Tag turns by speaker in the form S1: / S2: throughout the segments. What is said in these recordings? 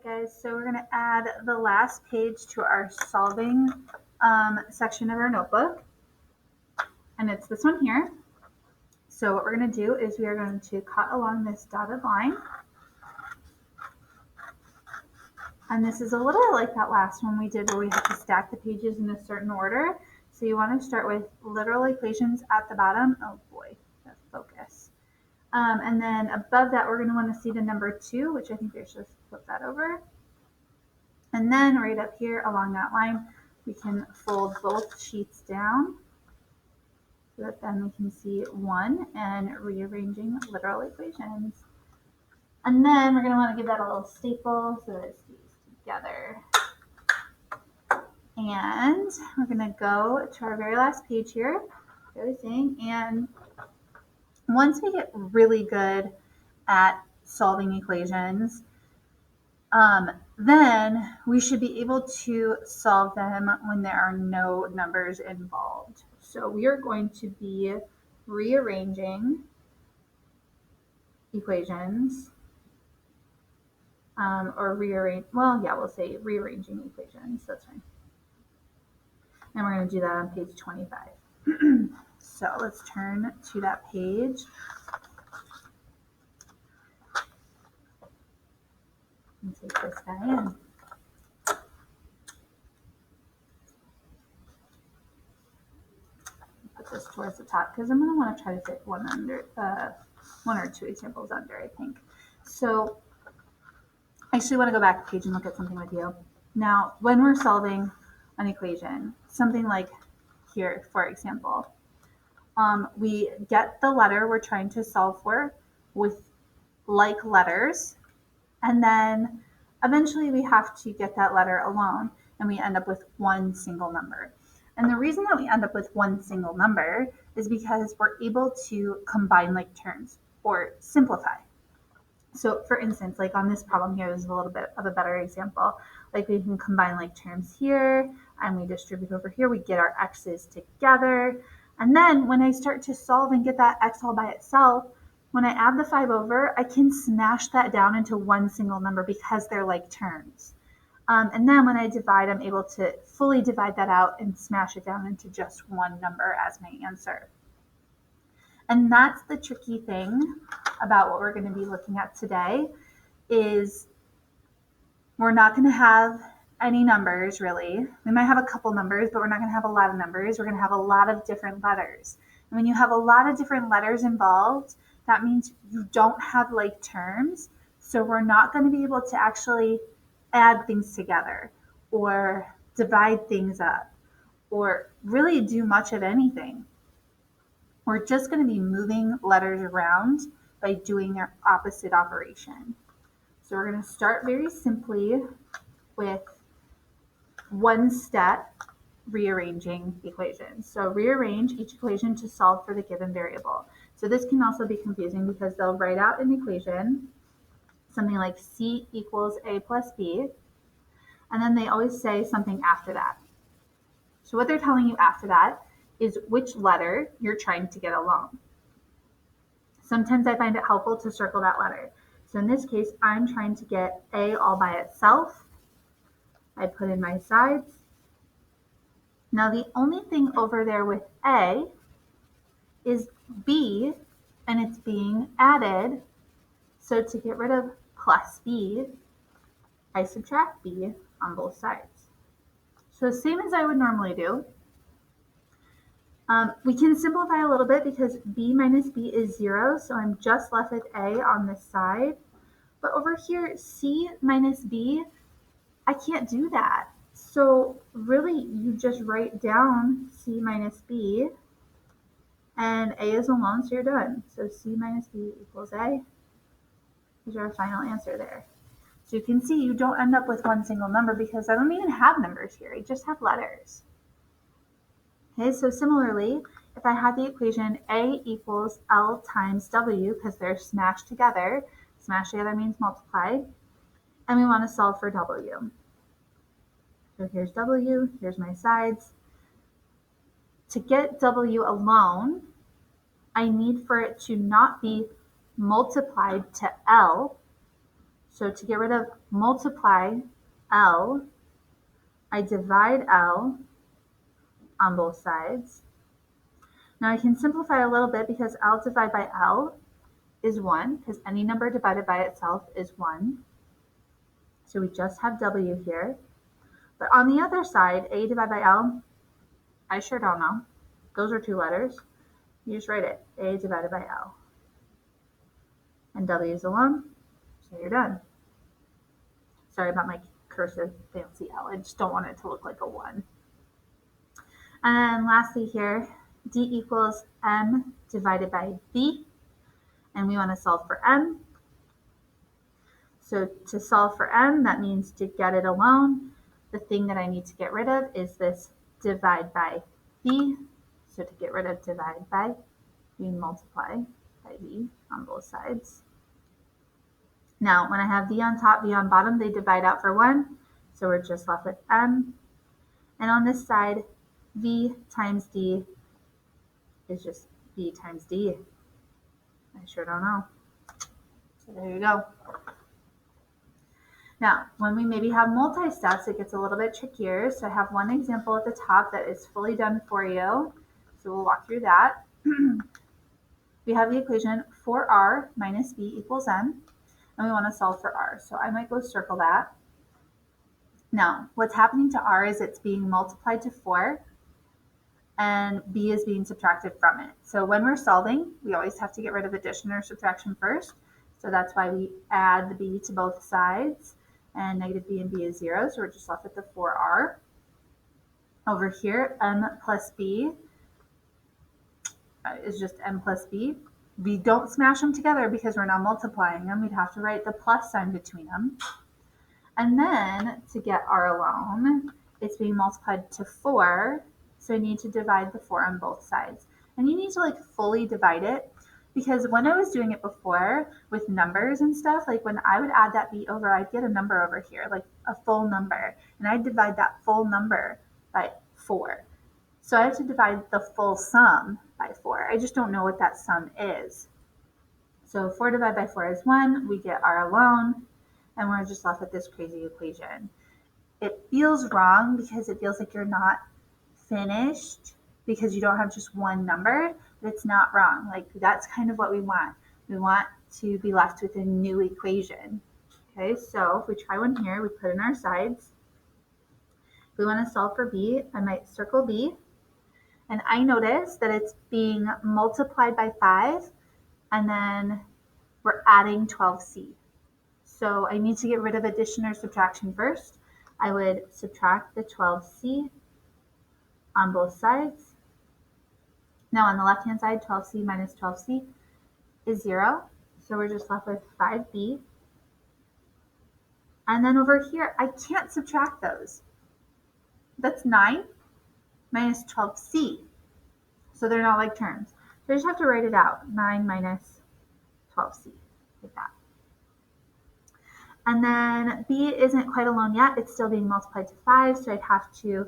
S1: Guys, so we're going to add the last page to our solving section of our notebook, and it's this one here. So what we're going to do is we are going to cut along this dotted line, and this is a little bit like that last one we did where we had to stack the pages in a certain order. So you want to start with literal equations at the bottom. Oh boy, that's focus. And then above that, we're going to want to see the number 2, which I think we should flip that over. And then right up here along that line, we can fold both sheets down so that then we can see 1 and rearranging literal equations. And then we're going to want to give that a little staple so that it stays together. And we're going to go to our very last page here, everything. And once we get really good at solving equations, then we should be able to solve them when there are no numbers involved. So we are going to be rearranging equations, or we'll say rearranging equations, that's fine. And we're going to do that on page 25. So let's turn to that page. And take this guy in. Put this towards the top because I'm going to want to try to fit one or two examples under, I think. So I actually want to go back a page and look at something with you. Now, when we're solving an equation, something like here, for example, we get the letter we're trying to solve for with like letters, and then eventually we have to get that letter alone, and we end up with one single number. And the reason that we end up with one single number is because we're able to combine like terms or simplify. So for instance, like on this problem here, this is a little bit of a better example. Like we can combine like terms here, and we distribute over here, we get our x's together. And then when I start to solve and get that x all by itself, when I add the 5 over, I can smash that down into one single number because they're like terms. And then when I divide, I'm able to fully divide that out and smash it down into just one number as my answer. And that's the tricky thing about what we're going to be looking at today is we're not going to have any numbers really. We might have a couple numbers, but we're not going to have a lot of numbers. We're going to have a lot of different letters. And when you have a lot of different letters involved, that means you don't have like terms. So we're not going to be able to actually add things together or divide things up or really do much of anything. We're just going to be moving letters around by doing their opposite operation. So we're going to start very simply with one step rearranging equations. So rearrange each equation to solve for the given variable. So this can also be confusing because they'll write out an equation, something like C equals A plus B, and then they always say something after that. So what they're telling you after that is which letter you're trying to get along. Sometimes I find it helpful to circle that letter. So in this case, I'm trying to get A all by itself. I put in my sides. Now the only thing over there with A is B, and it's being added. So to get rid of plus B, I subtract B on both sides. So same as I would normally do. We can simplify a little bit because B minus B is 0, so I'm just left with A on this side. But over here, C minus B, I can't do that. So really, you just write down C minus B, and A is alone, so you're done. So C minus B equals A is our final answer there. So you can see you don't end up with one single number because I don't even have numbers here. I just have letters. Okay, so similarly, if I had the equation A equals L times W, because they're smashed together means multiply, and we want to solve for W. So here's W, here's my sides. To get W alone, I need for it to not be multiplied to L. So to get rid of multiply L, I divide L on both sides. Now I can simplify a little bit because L divided by L is 1, because any number divided by itself is 1. So we just have W here. But on the other side, A divided by L, I sure don't know. Those are 2 letters. You just write it, A divided by L. And W is alone, so you're done. Sorry about my cursive fancy L. I just don't want it to look like a 1. And then lastly here, D equals M divided by B. And we want to solve for M. So to solve for M, that means to get it alone, the thing that I need to get rid of is this divide by B. So to get rid of divide by, we multiply by B on both sides. Now, when I have V on top, V on bottom, they divide out for 1. So we're just left with M. And on this side, V times D is just B times D. I sure don't know. So there you go. Now, when we maybe have multi-steps, it gets a little bit trickier. So I have one example at the top that is fully done for you. So we'll walk through that. We have the equation 4R minus B equals M, and we want to solve for R. So I might go circle that. Now, what's happening to R is it's being multiplied to 4, and B is being subtracted from it. So when we're solving, we always have to get rid of addition or subtraction first. So that's why we add the B to both sides. And negative B and B is 0, so we're just left with the 4R. Over here, M plus B is just M plus B. We don't smash them together because we're not multiplying them. We'd have to write the plus sign between them. And then to get R alone, it's being multiplied to 4, so I need to divide the 4 on both sides. And you need to fully divide it, because when I was doing it before with numbers and stuff, when I would add that B over, I'd get a number over here, a full number, and I'd divide that full number by 4. So I have to divide the full sum by 4. I just don't know what that sum is. So 4 divided by 4 is 1, we get R alone, and we're just left with this crazy equation. It feels wrong because it feels like you're not finished because you don't have just one number, but it's not wrong. That's kind of what we want. We want to be left with a new equation. Okay, so if we try one here, we put in our sides. If we want to solve for B, I might circle B. And I notice that it's being multiplied by 5, and then we're adding 12C. So I need to get rid of addition or subtraction first. I would subtract the 12C on both sides. Now on the left-hand side, 12C minus 12C is 0. So we're just left with 5B. And then over here, I can't subtract those. That's 9 minus 12C. So they're not like terms. So I just have to write it out. 9 minus 12C, like that. And then B isn't quite alone yet. It's still being multiplied to 5. So I'd have to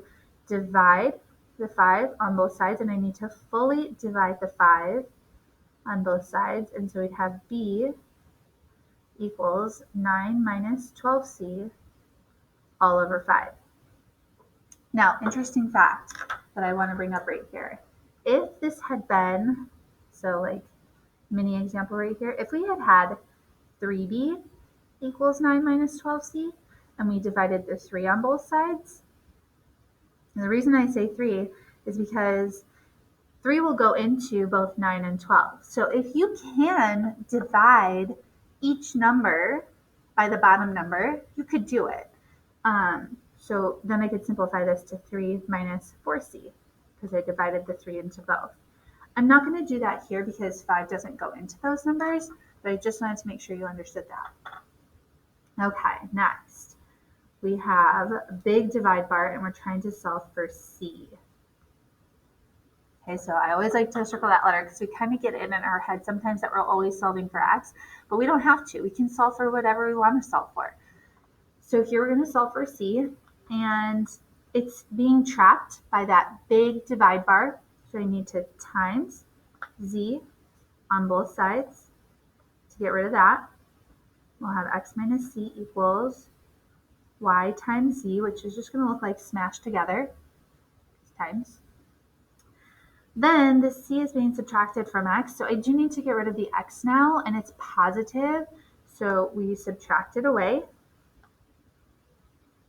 S1: divide the 5 on both sides, and I need to fully divide the 5 on both sides. And so we'd have B equals 9 minus 12C all over 5. Now, interesting fact that I want to bring up right here. If this had been, so mini example right here, if we had had 3B equals 9 minus 12C, and we divided the 3 on both sides, and the reason I say 3 is because 3 will go into both 9 and 12. So if you can divide each number by the bottom number, you could do it. So then I could simplify this to 3 minus 4C, because I divided the 3 into both. I'm not going to do that here because 5 doesn't go into those numbers, but I just wanted to make sure you understood that. Okay, next. We have a big divide bar, and we're trying to solve for C. Okay, so I always like to circle that letter because we kind of get it in our head sometimes that we're always solving for X, but we don't have to. We can solve for whatever we want to solve for. So here we're going to solve for C, and it's being trapped by that big divide bar. So I need to times Z on both sides to get rid of that. we'll have x minus c equals y times z, which is just going to look like smashed together, times. Then the c is being subtracted from x, so I do need to get rid of the x now, and it's positive, so we subtract it away.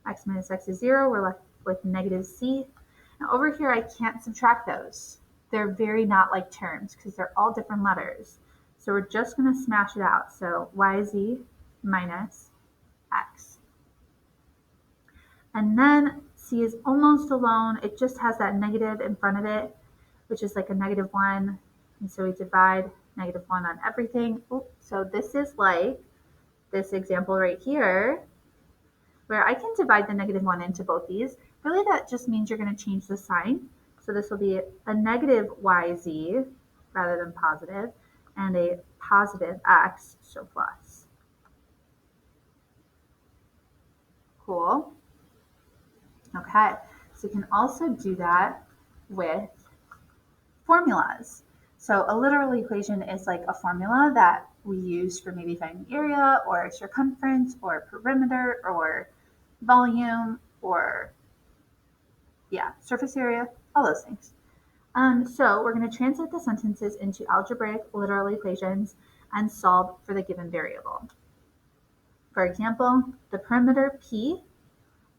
S1: X minus x is 0, we're left with negative c. Now over here, I can't subtract those. They're very not like terms because they're all different letters. So we're just going to smash it out. So yz minus x. And then c is almost alone. It just has that negative in front of it, which is like a -1. And so we divide -1 on everything. Oops. So this is like this example right here, where I can divide the -1 into both these. Really, that just means you're going to change the sign. So this will be a negative yz rather than positive, and a positive x, so plus. Cool. Okay, so you can also do that with formulas. So a literal equation is like a formula that we use for maybe finding area or circumference or perimeter or volume or surface area, all those things. So we're going to translate the sentences into algebraic literal equations and solve for the given variable. For example, the perimeter P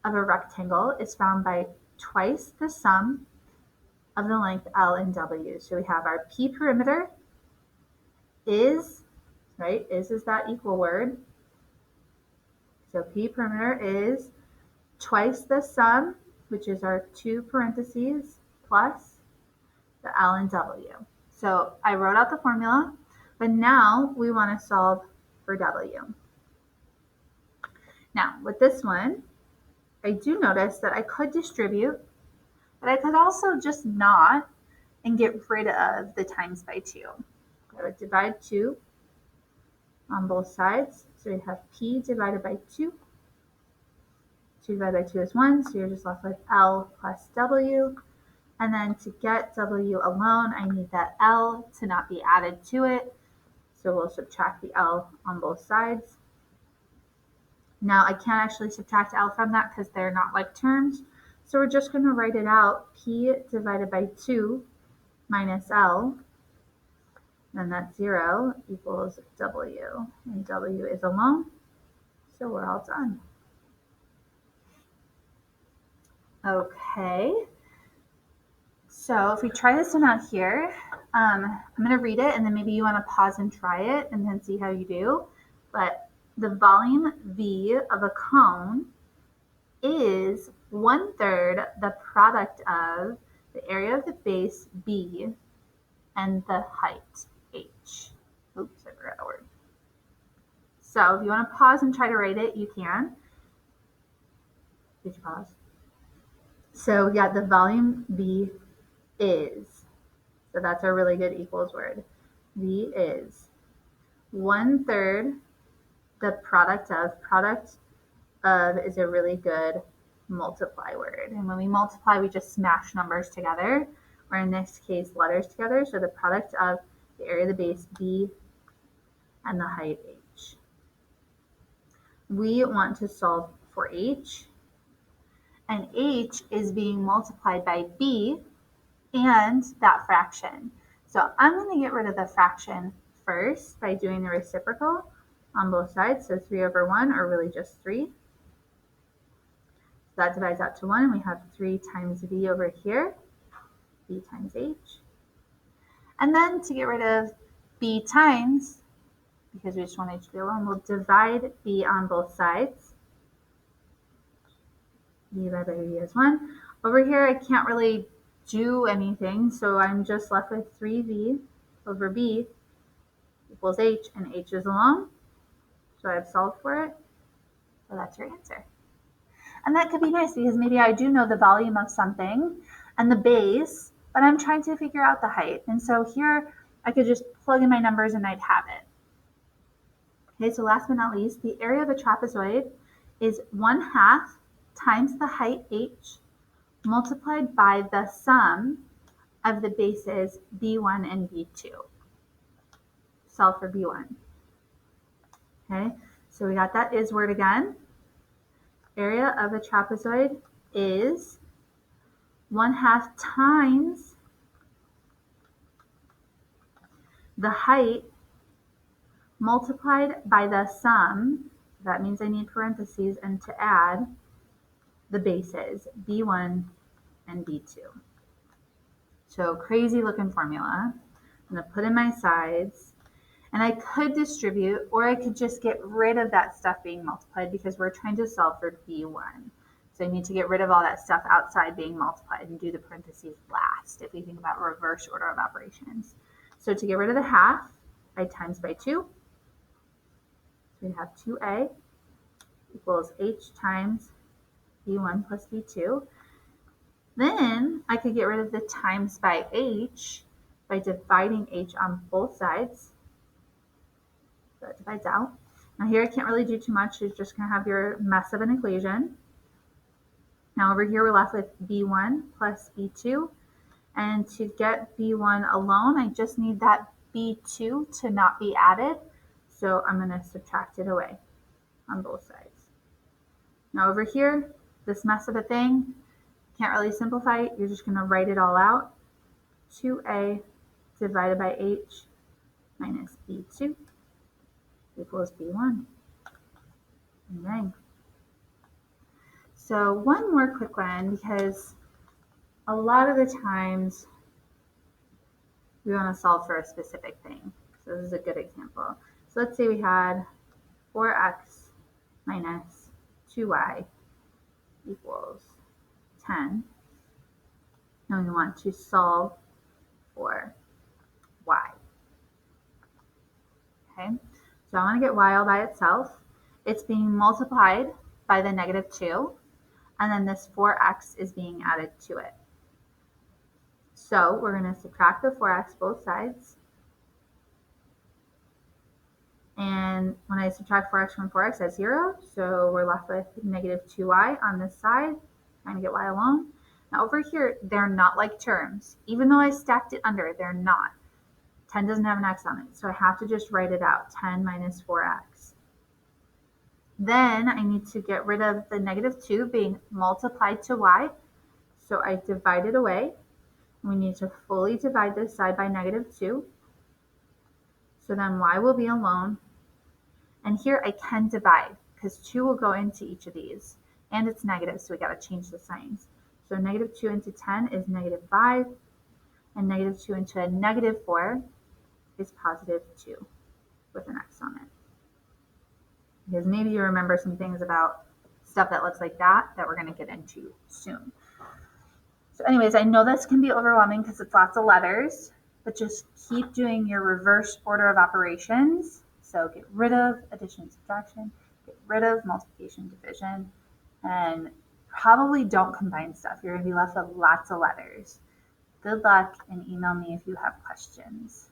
S1: of a rectangle is found by twice the sum of the length L and W. So we have our P perimeter is, right, is that equal word. So P perimeter is twice the sum, which is our 2 parentheses, plus the L and W. So I wrote out the formula, but now we want to solve for W. Now with this one, I do notice that I could distribute, but I could also just not and get rid of the times by 2. I would divide 2 on both sides. So we have P divided by 2. 2 divided by 2 is 1, so you're just left with L plus W. And then to get W alone, I need that L to not be added to it. So we'll subtract the L on both sides. Now I can't actually subtract L from that because they're not like terms. So we're just going to write it out. P divided by 2 minus L. And that's 0 equals W. And W is alone. So we're all done. Okay. So if we try this one out here, I'm going to read it and then maybe you want to pause and try it and then see how you do. But the volume V of a cone is 1/3 the product of the area of the base B and the height H. Oops, I forgot a word. So if you want to pause and try to write it, you can. Did you pause? So yeah, the volume V is, so that's a really good equals word. V is 1/3 the product of is a really good multiply word. And when we multiply, we just smash numbers together, or in this case, letters together. So the product of the area of the base B and the height H. We want to solve for H, and H is being multiplied by B and that fraction. So I'm going to get rid of the fraction first by doing the reciprocal on both sides. So 3/1, or really just 3. So that divides out to 1, and we have 3 times V over here, B times H. And then to get rid of B times, because we just want H to be alone, we'll divide B on both sides. B divided by B is 1. Over here, I can't really do anything, so I'm just left with 3V over B equals H, and H is alone. So I've solved for it. So that's your answer. And that could be nice because maybe I do know the volume of something and the base, but I'm trying to figure out the height. And so here I could just plug in my numbers and I'd have it. Okay, so last but not least, the area of a trapezoid is 1/2 times the height H multiplied by the sum of the bases B1 and B2. Solve for B1. Okay, So we got that is word again. Area of a trapezoid is 1/2 times the height multiplied by the sum. That means I need parentheses and to add the bases, B1 and B2. So crazy looking formula. I'm going to put in my sides. And I could distribute, or I could just get rid of that stuff being multiplied because we're trying to solve for B1. So I need to get rid of all that stuff outside being multiplied and do the parentheses last if we think about reverse order of operations. So to get rid of the half, I times by 2. So we have 2a equals h times b1 plus b2. Then I could get rid of the times by h by dividing h on both sides. So that divides out. Now here I can't really do too much. You're just going to have your mess of an equation. Now over here we're left with b1 plus b2. And to get b1 alone, I just need that b2 to not be added. So I'm going to subtract it away on both sides. Now over here, this mess of a thing, can't really simplify it. You're just going to write it all out. 2a divided by h minus b2 equals b1. Bang. So one more quick one, because a lot of the times we want to solve for a specific thing. So this is a good example. So let's say we had 4x minus 2y equals 10. And we want to solve for y. Okay, so I want to get y all by itself. It's being multiplied by the -2, and then this 4x is being added to it. So we're going to subtract the 4x both sides. And when I subtract 4x from 4x, that's 0. So we're left with -2y on this side, trying to get y alone. Now over here, they're not like terms. Even though I stacked it under, they're not. 10 doesn't have an x on it, so I have to just write it out, 10 minus 4x. Then I need to get rid of the -2 being multiplied to y. So I divide it away. We need to fully divide this side by -2. So then y will be alone. And here I can divide because 2 will go into each of these. And it's negative, so we got to change the signs. So -2 into 10 is -5. And -2 into a -4 is +2 with an x on it. Because maybe you remember some things about stuff that looks like that we're going to get into soon. So anyways, I know this can be overwhelming because it's lots of letters, but just keep doing your reverse order of operations. So get rid of addition and subtraction, get rid of multiplication, division, and probably don't combine stuff. You're going to be left with lots of letters. Good luck, and email me if you have questions.